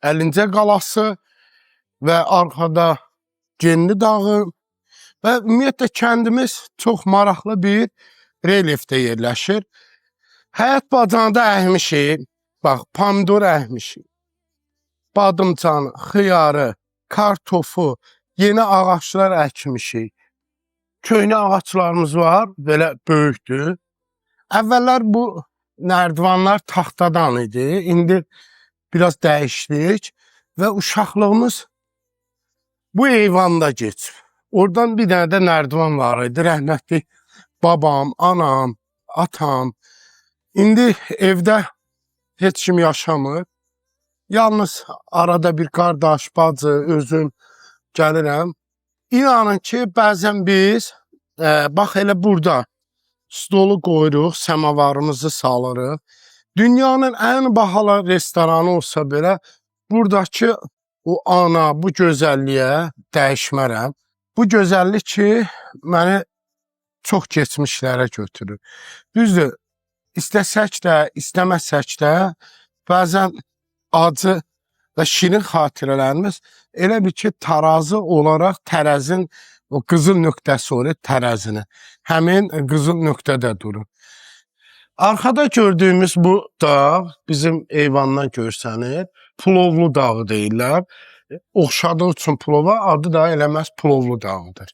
Əlincə qalası və arxada Genli dağı və ümumiyyətlə kəndimiz çox maraqlı bir relyefdə yerləşir. Həyət bacanada əkmişik, bax, pomidor əkmişik, badımcanı, xiyarı, kartofu, yeni ağaçlar əkmişik. Köhnə ağaçlarımız var, belə böyükdür. Əvvəllər bu nərdivanlar taxtadan idi, indi biraz dəyişdik və uşaqlığımız bu eyvanda geçib. Oradan bir dənə də nərdivan var idi, rəhmətli babam, anam, atam. İndi evdə heç kim yaşamır. Yalnız arada bir qardaş, bacı, özüm gəlirəm. İnanın ki, bəzən biz, bax elə burada stolu qoyuruq, səmavarımızı salırıq. Dünyanın ən bahalı restoranı olsa belə, buradakı o ana, bu gözəlliyə dəyişmərəm. Bu gözəllik ki, məni çox keçmişlərə götürür. Düzdür, istəsək də, istəməsək də, bəzən acı və şirin xatirələrimiz elə bir ki, tarazı olaraq tərəzin o qızıl nöqtəsi olur, tərəzini. Həmin qızıl nöqtədə durur. Arxada gördüyümüz bu dağ bizim eyvandan görsənir. Pulovlu dağı deyirlər. Oxşadığı üçün pulova adı da eləməz Pulovlu dağıdır.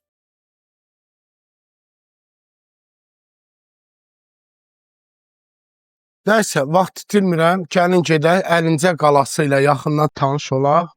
Nəysə, vaxt itirmirəm. Gəlin gedək, Əlincə qalası ilə yaxından tanış olaq.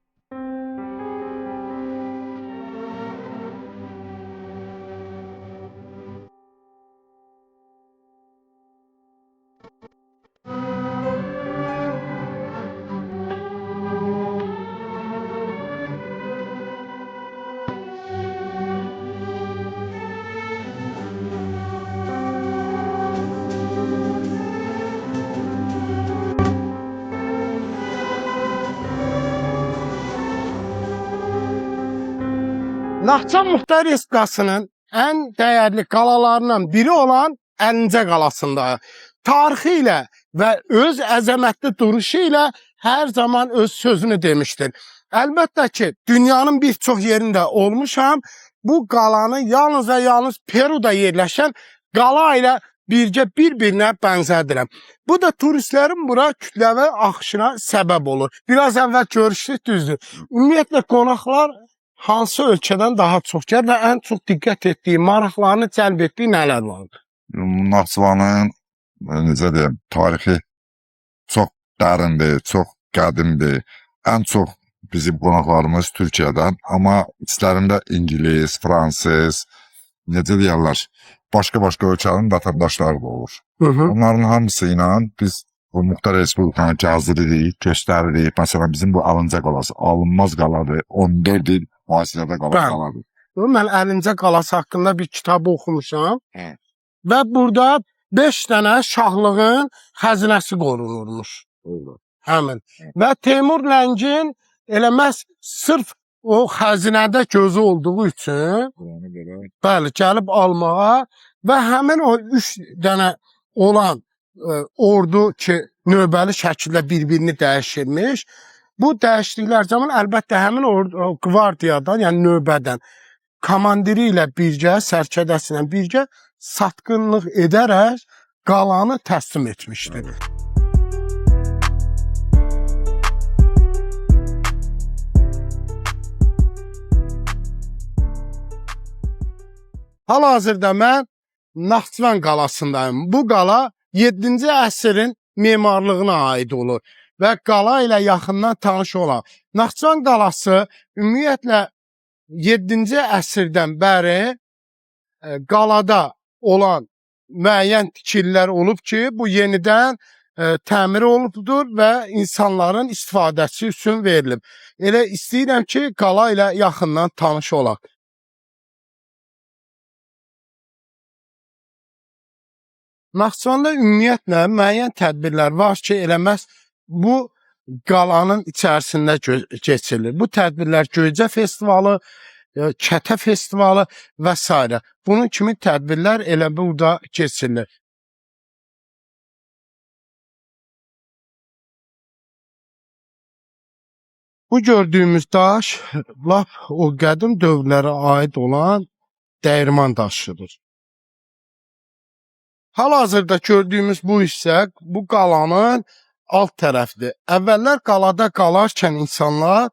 Naxçıvan Muxtar Respublikasının ən dəyərli qalalarından biri olan Əlincə qalasında tarixi ilə və öz əzəmətli duruşu ilə hər zaman öz sözünü demişdir. Əlbəttə ki, dünyanın bir çox yerində olmuşam. Bu qalanı yalnız və yalnız Peruda yerləşən qala ilə birgə bir-birinə bənzədirəm. Bu da turistlərin bura kütləvi axışına səbəb olur. Biraz əvvəl görüşdük, düzdür. Ümumiyyətlə qonaqlar hansı ölkədən daha çox gəlir və ən çox diqqət etdiyi, maraqlarını cəlb etdiyi nələr vardır? Naxçıvanın, necə deyim, tarixi çox dərindir, çox qədimdir. Ən çox bizim qonaqlarımız Türkiyədən, amma içlərində İngilis, Fransız, necə deyərlər, başqa-başqa ölkənin vətəndaşları da olur. Onların hamısı ilə biz bu Muxtar Respublikanı gəzdiririk, göstəririk. Məsələn, bizim bu Əlincə qalası alınmaz qaladır, 14 il mühasirədə qaladır. Mən Əlincə qalası haqqında bir kitabı oxumuşam və burada 5 dənə şahlığın xəzinəsi qorunurmuş. Həmin. Və Teymur Ləngin eləməz sırf o xəzinədə gözü olduğu üçün bəli, gəlib almağa və həmin o 3 dənə olan ordu ki, növbəli şəkildə bir-birini dəyişirmiş. Bu dəyişdiklər zaman əlbəttə həmin qvardiyadan, yəni növbədən komandiri ilə birgə, sərkədəsi ilə birgə satqınlıq edərək qalanı təslim etmişdir. Hal-hazırda mən Naxçıvan qalasındayım. Bu qala 7-ci əsrin memarlığına aid olur və qala ilə yaxından tanış olaq. Naxçıvan qalası ümumiyyətlə 7-ci əsrdən bəri qalada olan müəyyən tikililər olub ki, bu yenidən təmir olubdur və insanların istifadəsi üçün verilib. Elə istəyirəm ki, qala ilə yaxından tanış olaq. Naxçıvanda ümumiyyətlə müəyyən tədbirlər var ki, eləməz bu qalanın içərisində keçirilir. Bu tədbirlər Göycə festivalı, Kətə festivalı və s. Bunun kimi tədbirlər elə burada keçirilir. Bu gördüyümüz daş lap o qədim dövrlərə aid olan dəyirman daşıdır. Hal-hazırda gördüyümüz bu hissə bu qalanın alt tərəfidir. Əvvəllər qalada qalarkən insanlar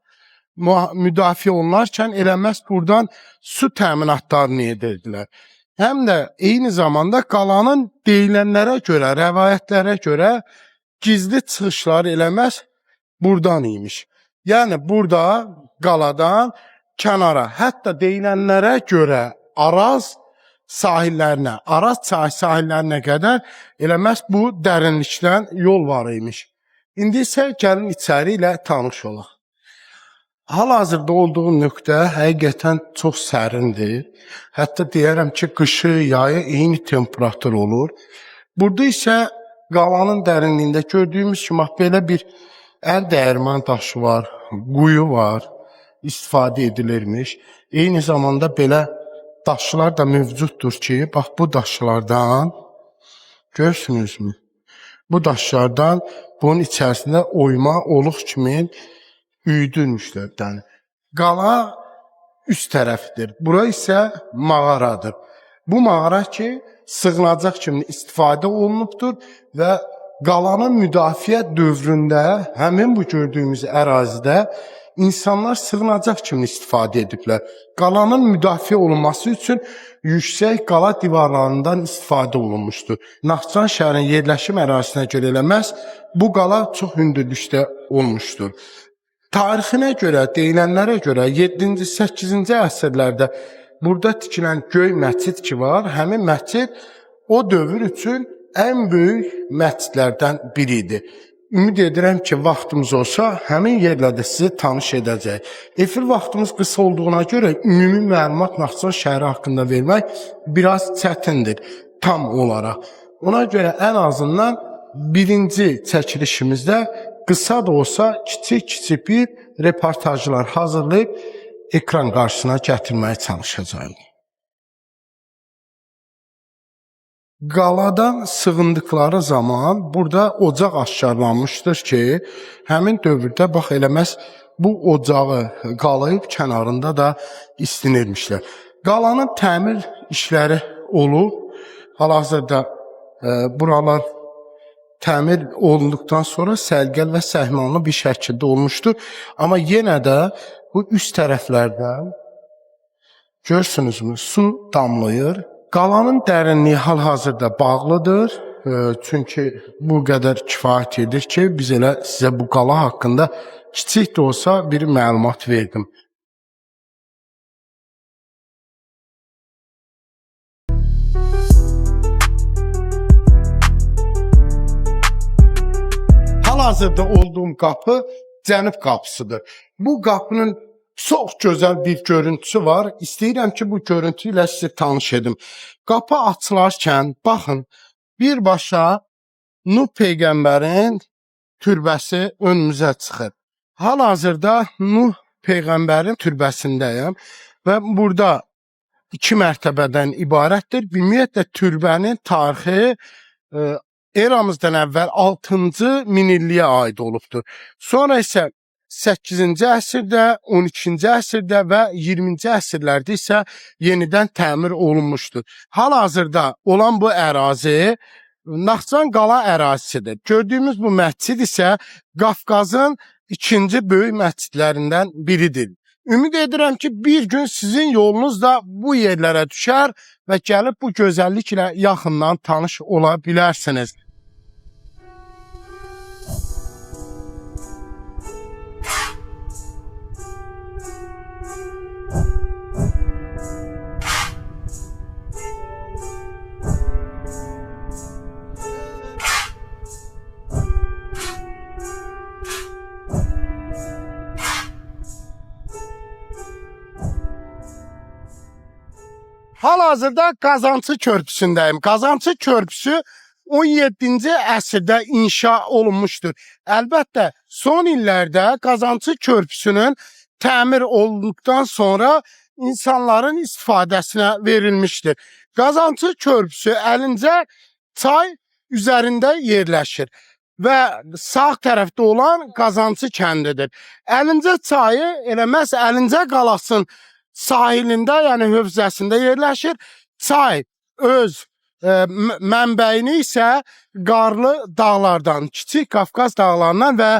müdafiə olunarkən eləməz buradan su təminatlarını edirdilər. Həm də eyni zamanda qalanın deyilənlərə görə, rəvayətlərə görə gizli çıxışlar eləməz buradan imiş. Yəni burada qaladan kənara, hətta deyilənlərə görə Araz sahillərinə, Araz çay sahillərinə qədər eləməz bu dərinlikdən yol var imiş. İndi isə gəlin içəri ilə tanış olaq. Hal-hazırda olduğum nöqtə həqiqətən çox sərindir. Hətta deyərəm ki, qışı, yayı eyni temperatur olur. Burada isə qalanın dərinliyində gördüyümüz kimi belə bir əl dəyirman daşı var, quyu var, istifadə edilirmiş. Eyni zamanda belə daşlar da mövcuddur ki, bax bu daşlardan görürsünüzmü? Bu daşlardan bunun içərisində oyma oluq kimi üyüdülmüşlər. Yəni qala üst tərəfidir. Bura isə mağaradır. Bu mağara ki, sığınacaq kimi istifadə olunubdur və qalanın müdafiə dövründə həmin bu gördüyümüz ərazidə insanlar sığınacaq kimi istifadə ediblər. Qalanın müdafiə olunması üçün yüksək qala divarlarından istifadə olunmuşdur. Naxçıvan şəhərinin yerləşim ərazisinə görə eləməz, bu qala çox hündürlükdə olmuşdur. Tarixinə görə, deyilənlərə görə 7-ci, 8-ci əsrlərdə burada tikilən göy məscid ki var, həmin məscid o dövr üçün ən böyük məscidlərdən biri idi. Ümid edirəm ki, vaxtımız olsa, həmin yerlə də sizi tanış edəcək. Efir vaxtımız qısa olduğuna görə ümumi məlumat Naxçıvan şəhəri haqqında vermək biraz çətindir, tam olaraq. Ona görə ən azından birinci çəkilişimizdə qısa da olsa kiçik bir reportajlar hazırlayıb ekran qarşısına gətirməyə çalışacağım. Qaladan sığındıqları zaman burada ocaq aşkarlanmışdır ki, həmin dövrdə bax eləməz bu ocağı qalayıb kənarında da istinirmişlər. Qalanın təmir işləri olub. Hal-hazırda buralar təmir olunduqdan sonra sərgəl və səhmanlı bir şəkildə olmuşdur. Amma yenə də bu üst tərəflərdən görürsünüzmü, su damlayır. Qalanın dərinliyi hal-hazırda bağlıdır. Çünki bu qədər kifayət edir ki, biz elə sizə bu qala haqqında kiçik də olsa bir məlumat verdim. Hal-hazırda olduğum qapı cənub qapısıdır. Bu qapının çox gözəl bir görüntüsü var. İstəyirəm ki, bu görüntü ilə sizi tanış edim. Qapı açılarkən, baxın, birbaşa Nuh Peyğəmbərin türbəsi önümüzə çıxır. Hal-hazırda Nuh Peyğəmbərin türbəsindəyəm və burada 2 mərtəbədən ibarətdir. Ümumiyyətlə, türbənin tarixi eramızdan əvvəl 6-cı minilliyə aid olubdur. Sonra isə 8-ci əsrdə, 12-ci əsrdə və 20-ci əsrlərdə isə yenidən təmir olunmuşdur. Hal-hazırda olan bu ərazi Naxçıvan qala ərazisidir. Gördüyümüz bu məscid isə Qafqazın ikinci böyük məscidlərindən biridir. Ümid edirəm ki, bir gün sizin yolunuz da bu yerlərə düşər və gəlib bu gözəlliklə yaxından tanış ola bilərsiniz. Hal-hazırda Qazançı körpüsündəyim. Qazançı körpüsü 17-ci əsrdə inşa olunmuşdur. Əlbəttə, son illərdə Qazançı körpüsünün təmir olunduqdan sonra insanların istifadəsinə verilmişdir. Qazançı körpüsü əlincə çay üzərində yerləşir və sağ tərəfdə olan Qazancı kəndidir. Əlincə çayı elə məhz Əlincə qalasının sahilində, yəni hövzəsində yerləşir. Çay öz mənbəyini isə qarlı dağlardan, Kiçik Qafqaz dağlarından və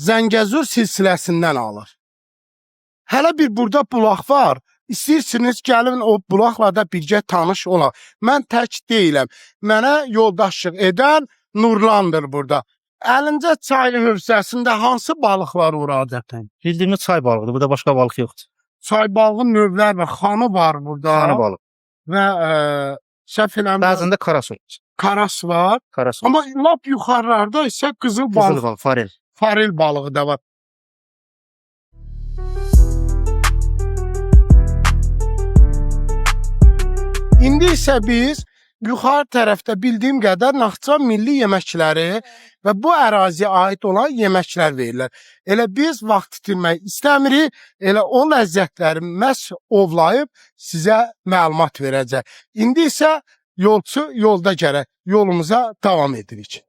Zəngəzur silsiləsindən alır. Hələ bir burada bulaq var. İstəyirsiniz gəlin o bulaqla da birgə tanış olaq. Mən tək deyiləm. Mənə yoldaşlıq edən Nurlandır burada. Əlincə çaylı hövzəsində hansı balıqlar var adətən? Bildiğimiz çay balığıdır. Burada başka balık yoktur. Çay balığın növləri var. Xanı var burada. Xanı balık. Və səhv eləmirəm. Bazen de karası olur. Karas var. Karası. Amma lap yuxarılarda isə qızıl Kızıl balıq, balık, farel. farel balığı da var. İndi isə biz yuxarı tərəfdə bildiyim qədər Naxçıvan milli yeməkləri və bu əraziyə aid olan yeməklər verirlər. Elə biz vaxt itirmək istəmirik, elə o ləzzətləri məhz ovlayıb sizə məlumat verəcək. İndi isə yolçu yolda gərək yolumuza davam edirik.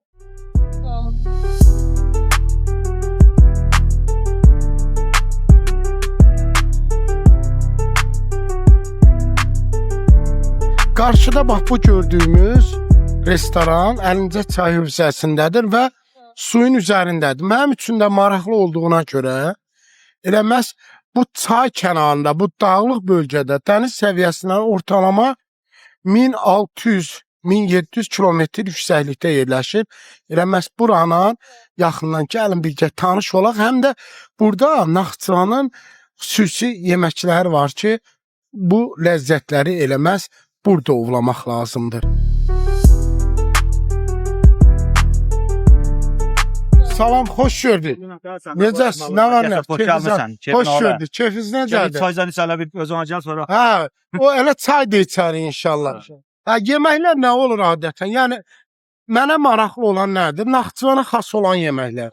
Qarşıda bax bu gördüyümüz restoran Əlincə çay hövzəsindədir və suyun üzərindədir. Mənim üçün də maraqlı olduğuna görə elə məhz bu çay kənarında, bu dağlıq bölgədə dəniz səviyyəsindən ortalama 1600-1700 kilometr yüksəklikdə yerləşir. Elə məhz buranın yaxından gəlin birgə tanış olaq. Həm də burada Naxçıvanın xüsusi yeməkləri var ki, bu ləzzətləri elə məhz burada ovlamaq lazımdır. Salam, xoş gördük. Necəsiz? Nə var nə? Xoş gördük. Keyfiniz necədir? Çaydan içələ bir özünə gəl sonra. Hə, o elə çay da içərik inşallah. Hə, yeməklər nə olur adətən? Yəni mənə maraqlı olan nədir? Naxçıvana xas olan yeməklər.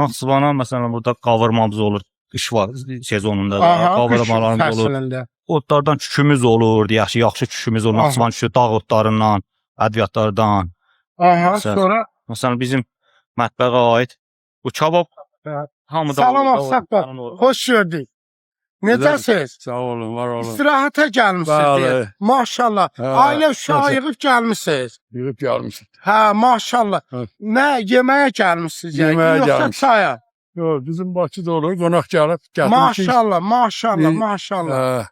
Naxçıvana məsələn burada qavurmamız olur. Qış var sezonunda da qavurmalarımız olur. Fəslində. Otlardan kükümüz olur, yaxşı kükümüz olur. Naxçıvan kükü dağ otlarından, ədviyyatlardan. Aha, sonra Məsələn bizim mətbəğə aid bu kabab hamıda salam Ağsaqqal. Xoş gördük. Necəsiz? Sağ olun, var olun. İstirahətə gəlmisiniz. Bəli. Maşallah. Hə, Ailə uşağı yığıb gəlmisiniz. Yığıb gəlmişik. Hə, maşallah. Hə. Nə yeməyə gəlmisiniz yəni? Yeməyə Yoxsa gəlmişik. çaya? Yox, bizim Bakıda olur, qonaq gəlib gətirmişik. Maşallah, maşallah, Bir- maşallah.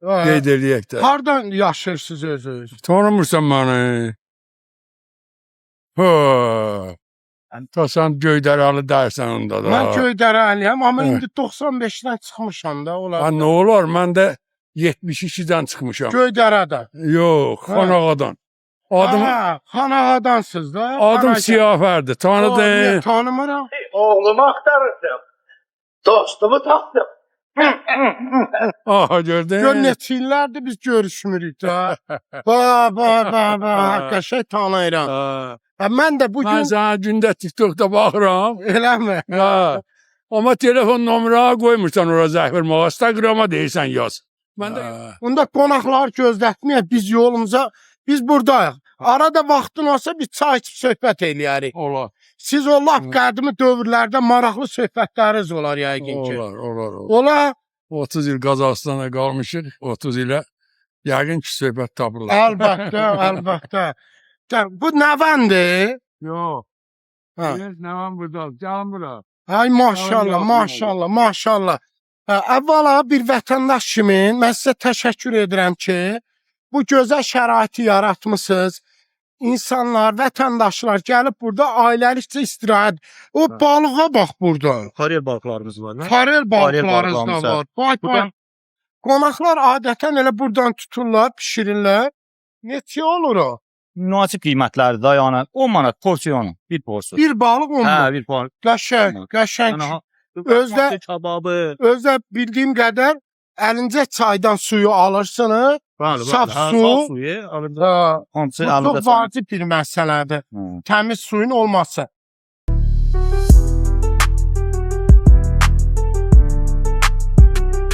Qeyd eləyək də. Hardan yaşayırsınız özünüz? Tanımırsan məni? Hə. Sən Göydəralı dərsən onda da. Mən Göydərəliyəm, amma Hə. indi 95-dən çıxmışam da. Ha, Olar. nə olar, mən də 72-dən çıxmışam. Göydərədə. Yox, Hə. Xanağadan. Adım, Ha, Xanağadansınız da. adım Xanağada. Siyafərdir, tanıdın. Tanımıram. Oğlumu axtarırdım. Dostumu tapdım. Aha, gördün. Gör neçə illərdir biz görüşmürük da. Haqqa şey tanıyıram. Ha. Ha, mən də bugün Mən sənə gündə TikTokda baxıram. eləmi? Ha. Amma telefon nömrə qoymursan ora zəng verməyə. Instagrama deyirsən yaz. Mən də Onda qonaqlar gözlətməyək, biz yolumuza, biz buradayıq. Arada vaxtın olsa bir çay içib söhbət eləyərik. olar. Siz o lap qədimi dövrlərdə maraqlı söhbətləriniz olar yəqin ki. Olar. Olar. 30 il Qazaxıstana qalmışıq. 30 ilə yəqin ki söhbət tapırlar. Əlbəttə, əlbəttə. Bu nəvəndir? Yox. Ha. Nə var burada? Canım bura. Ay maşallah, maşallah, maşallah. Hə, əvvəla bir vətəndaş kimi mən sizə təşəkkür edirəm ki, bu gözəl şəraiti yaratmısınız. İnsanlar, vətəndaşlar gəlib burada ailəlikcə istirahət. O balığa bax burada. Farel balıqlarımız var. Farel balıqlarınız da balıqlarımız var. Bax, bax. Buradan- Qonaqlar adətən elə buradan tuturlar, pişirirlər. Neçə olur o? Münasib qiymətlərdir da, yəni 10 manat porsiyonu, bir porsiyon. Bir balıq 10 Hə, manat. bir porsiyon. Qəşəng, qəşəng. Yəni Özdə kababı. özdə bildiyim qədər Əlincə çaydan suyu alırsınız. Bəli, Saf Hə, su. Saf suyu alındı. Ha, Hamısı bu alındı. çox vacib bir məsələdir. Təmiz suyun olması.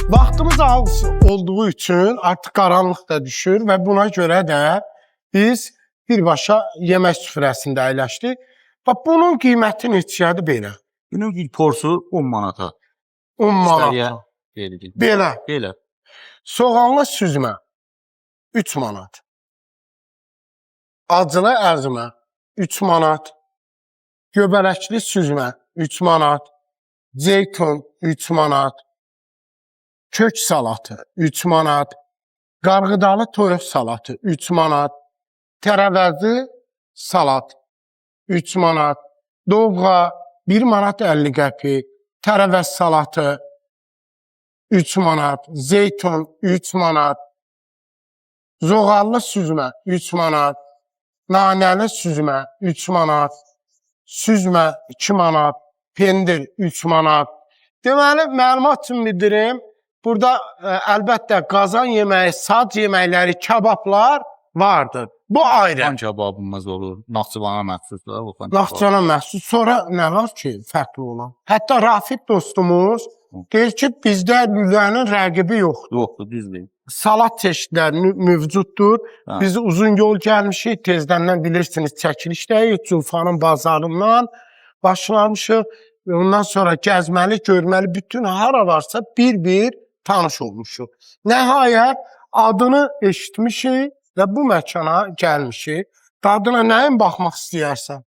Vaxtımız az olduğu üçün artıq qaranlıq da düşür və buna görə də biz birbaşa yemək süfrəsində əyləşdik. Bax bunun qiyməti neçədir belə? Günün ilk porsu 10 manata. 10 Müştəriyə manat. verilir. Belə. Belə. Soğanlı süzmə 3 manat. Acılı ərzmə 3 manat. Göbələkli süzmə 3 manat. Zeytun 3 manat. Kök salatı 3 manat. Qarğıdalı toyuq salatı 3 manat. Tərəvəzi salat 3 manat. Dovğa 1 manat 50 qəpik. Tərəvəz salatı 3 manat. Zeytun 3 manat. Zoğallı süzmə 3 manat. Nanəli süzmə 3 manat. Süzmə 2 manat. Pendir 3 manat. Deməli, məlumat üçün bildirim. Burada əlbəttə qazan yeməyi, sac yeməkləri, kebablar vardır. Bu ayrı. Xan kebabımız olur. Naxçıvana məxsusdur. O xan kebabı. Naxçıvana məxsus. Sonra nə var ki, fərqli olan? Hətta Rafid dostumuz deyir ki, bizdə lülənin rəqibi yoxdur. Yoxdur, düzdür. Salat çeşidləri mövcuddur. Hə. Biz uzun yol gəlmişik. Tezdəndən bilirsiniz, çəkilişdəyik. Culfanın bazarından başlamışıq. Ondan sonra gəzməli, görməli, bütün hara varsa bir-bir tanış olmuşuq. Nəhayət adını eşitmişik və bu məkana gəlmişik. Dadına nəyin baxmaq istəyərsən?